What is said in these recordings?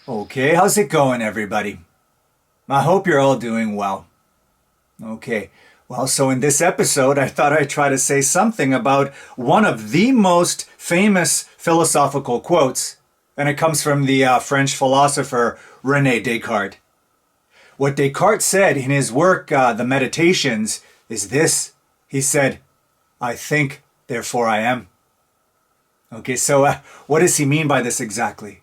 Okay, how's it going, everybody? I hope you're all doing well. Okay, well, so in this episode, I thought I'd try to say something about one of the most famous philosophical quotes, and it comes from the French philosopher Rene Descartes. What Descartes said in his work, The Meditations, is this. He said, "I think, therefore I am." Okay, so what does he mean by this exactly?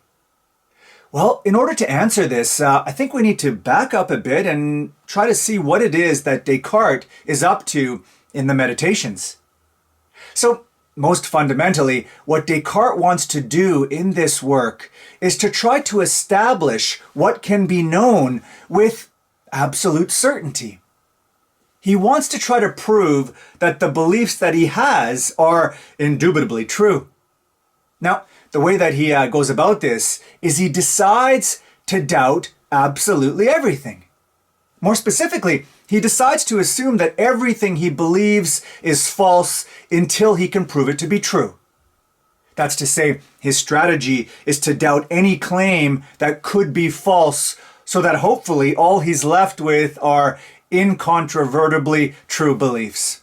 Well, in order to answer this, I think we need to back up a bit and try to see what it is that Descartes is up to in the Meditations. So, most fundamentally, what Descartes wants to do in this work is to try to establish what can be known with absolute certainty. He wants to try to prove that the beliefs that he has are indubitably true. Now, the way that he goes about this is he decides to doubt absolutely everything. More specifically, he decides to assume that everything he believes is false until he can prove it to be true. That's to say, his strategy is to doubt any claim that could be false so that hopefully all he's left with are incontrovertibly true beliefs.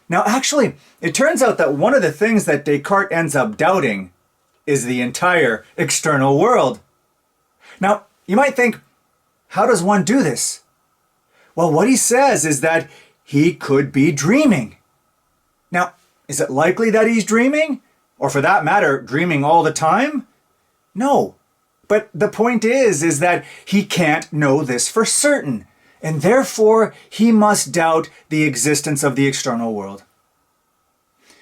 Now, actually, it turns out that one of the things that Descartes ends up doubting is the entire external world. Now, you might think, how does one do this? Well, what he says is that he could be dreaming. Now, is it likely that he's dreaming? Or for that matter, dreaming all the time? No. But the point is that he can't know this for certain. And therefore, he must doubt the existence of the external world.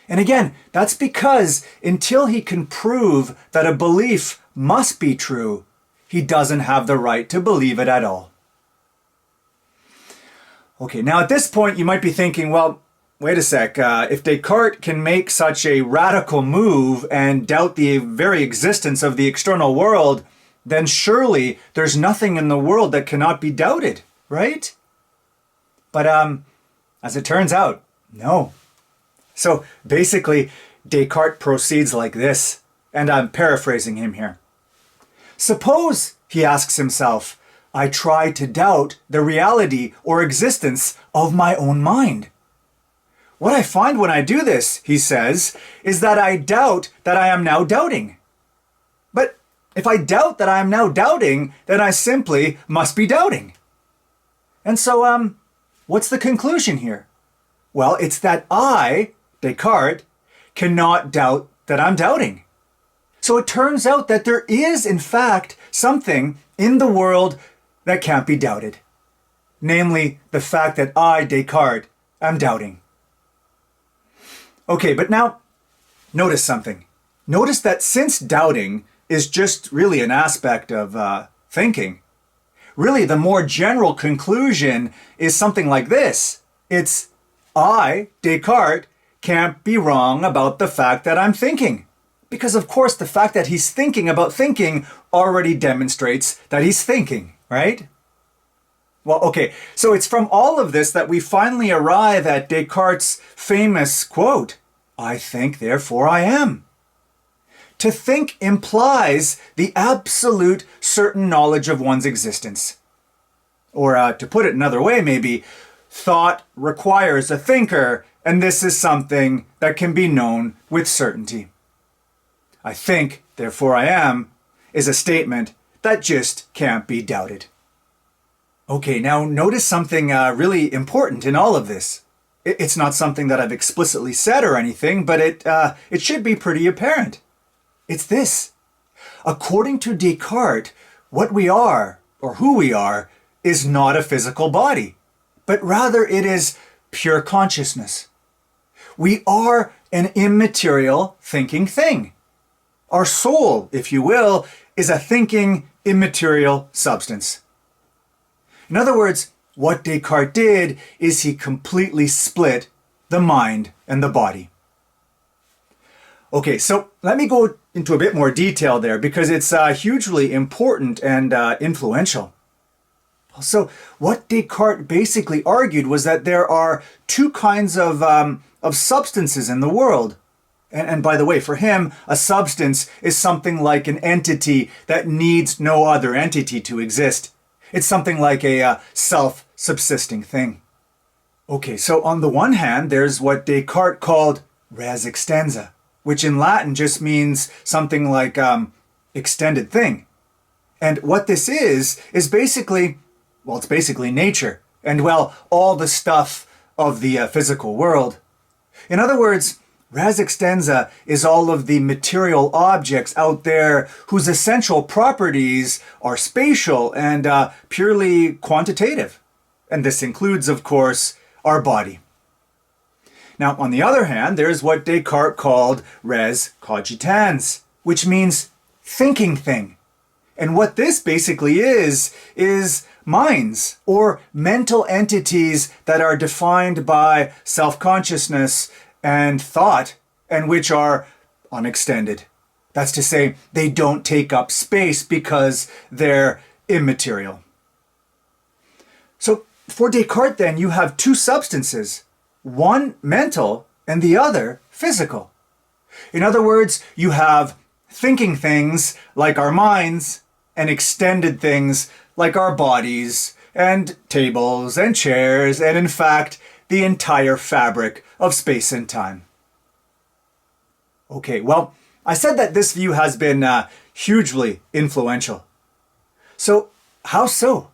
And again, that's because until he can prove that a belief must be true, he doesn't have the right to believe it at all. Okay, now at this point, you might be thinking, well, wait a sec. If Descartes can make such a radical move and doubt the very existence of the external world, then surely there's nothing in the world that cannot be doubted. Right? But as it turns out, no. So basically, Descartes proceeds like this, and I'm paraphrasing him here. Suppose, he asks himself, I try to doubt the reality or existence of my own mind. What I find when I do this, he says, is that I doubt that I am now doubting. But if I doubt that I am now doubting, then I simply must be doubting. And so, what's the conclusion here? Well, it's that I, Descartes, cannot doubt that I'm doubting. So it turns out that there is, in fact, something in the world that can't be doubted. Namely, the fact that I, Descartes, am doubting. Okay, but now, notice something. Notice that since doubting is just really an aspect of thinking, really, the more general conclusion is something like this. It's, I, Descartes, can't be wrong about the fact that I'm thinking. Because, of course, the fact that he's thinking about thinking already demonstrates that he's thinking, right? Well, okay, so it's from all of this that we finally arrive at Descartes' famous quote, I think, therefore I am. To think implies the absolute certain knowledge of one's existence. Or to put it another way, maybe, thought requires a thinker, and this is something that can be known with certainty. I think, therefore I am, is a statement that just can't be doubted. Okay, now notice something really important in all of this. It's not something that I've explicitly said or anything, but it should be pretty apparent. It's this. According to Descartes, what we are, or who we are, is not a physical body, but rather it is pure consciousness. We are an immaterial thinking thing. Our soul, if you will, is a thinking immaterial substance. In other words, what Descartes did is he completely split the mind and the body. Okay, so let me go into a bit more detail there because it's hugely important and influential. So what Descartes basically argued was that there are two kinds of substances in the world. And by the way, for him, a substance is something like an entity that needs no other entity to exist. It's something like a self-subsisting thing. Okay, so on the one hand, there's what Descartes called res extensa, which in Latin just means something like extended thing. And what this is basically, well, it's basically nature and, well, all the stuff of the physical world. In other words, res extensa is all of the material objects out there whose essential properties are spatial and purely quantitative. And this includes, of course, our body. Now, on the other hand, there's what Descartes called res cogitans, which means thinking thing. And what this basically is minds or mental entities that are defined by self-consciousness and thought, and which are unextended. That's to say, they don't take up space because they're immaterial. So for Descartes then, you have two substances, one mental and the other physical. In other words, you have thinking things like our minds and extended things like our bodies and tables and chairs and in fact, the entire fabric of space and time. Okay, well, I said that this view has been hugely influential. So, how so?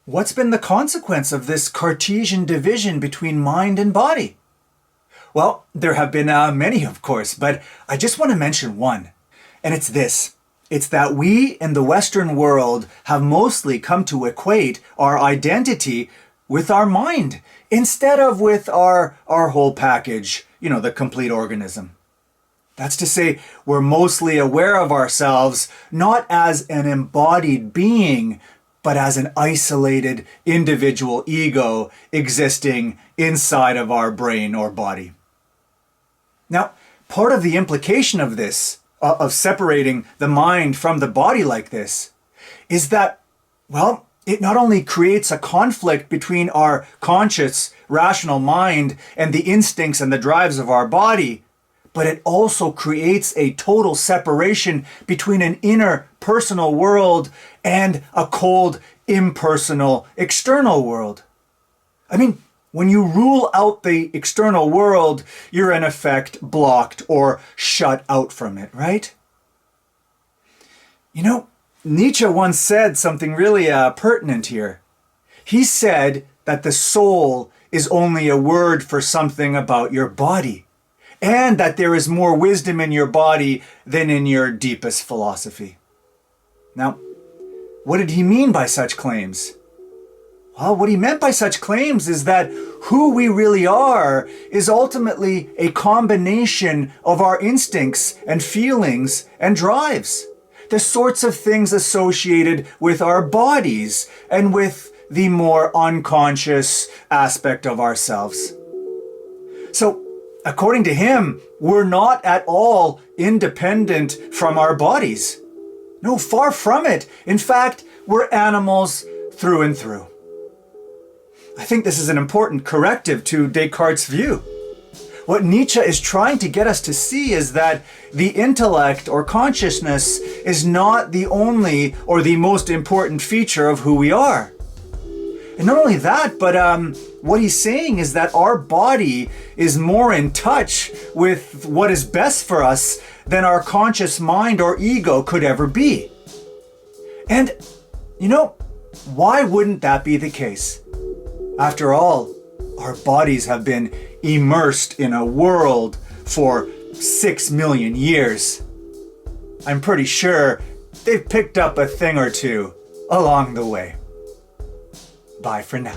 What's been the consequence of this Cartesian division between mind and body? Well, there have been many, of course, but I just want to mention one, and it's this. It's that we in the Western world have mostly come to equate our identity with our mind instead of with our whole package, the complete organism. That's to say, we're mostly aware of ourselves not as an embodied being, but as an isolated individual ego existing inside of our brain or body. Now, part of the implication of this, of separating the mind from the body like this, is that, well, it not only creates a conflict between our conscious, rational mind and the instincts and the drives of our body, but it also creates a total separation between an inner personal world and a cold, impersonal external world. I mean, when you rule out the external world, you're in effect blocked or shut out from it, right? Nietzsche once said something really pertinent here. He said that the soul is only a word for something about your body, and that there is more wisdom in your body than in your deepest philosophy. Now, what did he mean by such claims? Well, what he meant by such claims is that who we really are is ultimately a combination of our instincts and feelings and drives. The sorts of things associated with our bodies and with the more unconscious aspect of ourselves. So, according to him, we're not at all independent from our bodies. No, far from it. In fact, we're animals through and through. I think this is an important corrective to Descartes' view. What Nietzsche is trying to get us to see is that the intellect or consciousness is not the only or the most important feature of who we are. And not only that, but what he's saying is that our body is more in touch with what is best for us than our conscious mind or ego could ever be. And, why wouldn't that be the case? After all, our bodies have been immersed in a world for 6 million years. I'm pretty sure they've picked up a thing or two along the way. Bye for now.